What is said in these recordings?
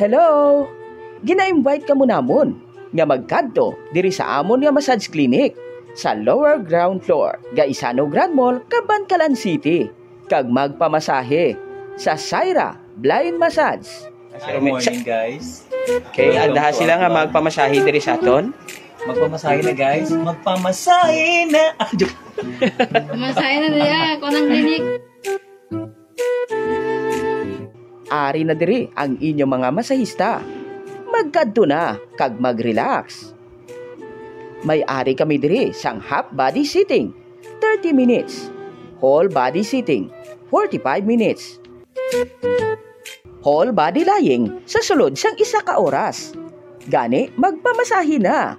Hello! Gina-invite ka mo namon nga magkadto diri sa amon nga massage clinic sa lower ground floor ga Isano Grand Mall, Cabancalan City. Kag magpamasahe sa Syra Blind Massage. Good morning, guys. Okay, andaha sila nga magpamasahe diri sa aton. Magpamasahe na, guys. Magpamasahe na. Masahe na niya, ako ng klinik. Ari na diri ang inyong mga masahista. Magkadto na kag mag-relax. May ari kami diri sang half body sitting, 30 minutes. Whole body sitting, 45 minutes. Whole body lying sa sulod sang 1 ka oras. Gani magpamasahe na.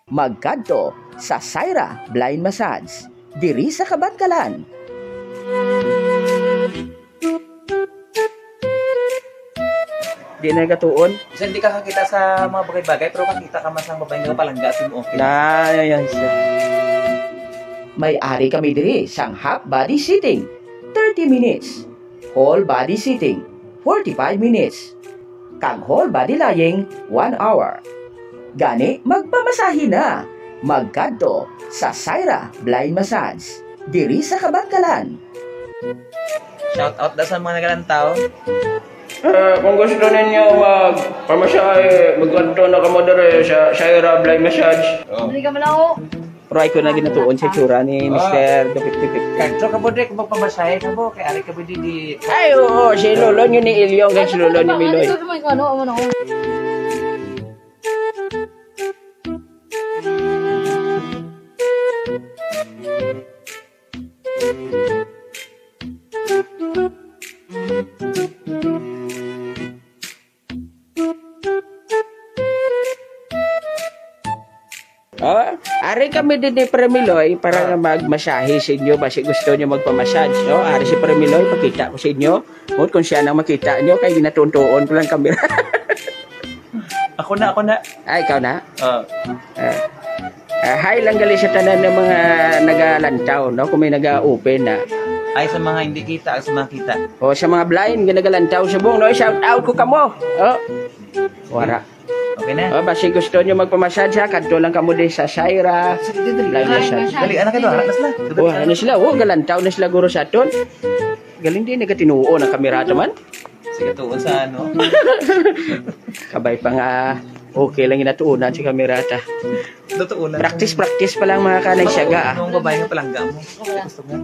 Magkadto sa Syra Blind Massage diri sa Cabancalan. Di na katuon. Kasi hindi ka kakita sa mga bagay-bagay, pero kakita ka masang babae nga palangga sa mo. Okay. Yan siya. May ari kami diri sang half body sitting, 30 minutes. Whole body sitting, 45 minutes. Kag whole body lying, 1 hour. Gani magpamasahe na. Magkadto sa Syra Blind Massage diri sa Cabancalan. Shout out na sa mga nagalantaw. Kung gusto ninyo magpamasahe, magkadto na kamo diri sa Syra Blind Massage. Hindi ka malaw. Roy ko na ginatuon sa tsura ni Mr. Dupik-Dupik. Kanto ka po, Dek, magpamasahe ka po. Kaya ari ka po di... Ay, oo, si Lolo nyo ni Ilyong, kaya si Lolo ni Miloy. Ari kami din ni Premiloy para nga magmasahe sa inyo basi gusto nyo magpamassage, no? Ari si Premiloy, pakita ko sa inyo. Ngunit kung siya nang makita nyo, kay ginatuntuon ko lang kamera. Ako na. Ay, ikaw na? Hi lang gali sa tanan ng mga nagalantaw, no? Kung may naga-open na. Ay, sa mga hindi kita, sa mga kita. O sa mga blind, nagalantaw sa buong, no? Shout out ko kamo. Wara. Okay na? Basi gusto nyo magpamassage ha, kadto lang kamo din sa Syra. Blind Massage. Dali, anak ito, anak na sila. Ano sila? Galantaw na sila guro sa aton. Galing din, nagatinuo ng kamera man. Sige, tuon sa ano. Kabay pa nga, okay lang inatuunan si kamera ta. Tutuunan. Practice pa lang mga kanay siyaga. Anong babae nga palangga mo? Gusto mo?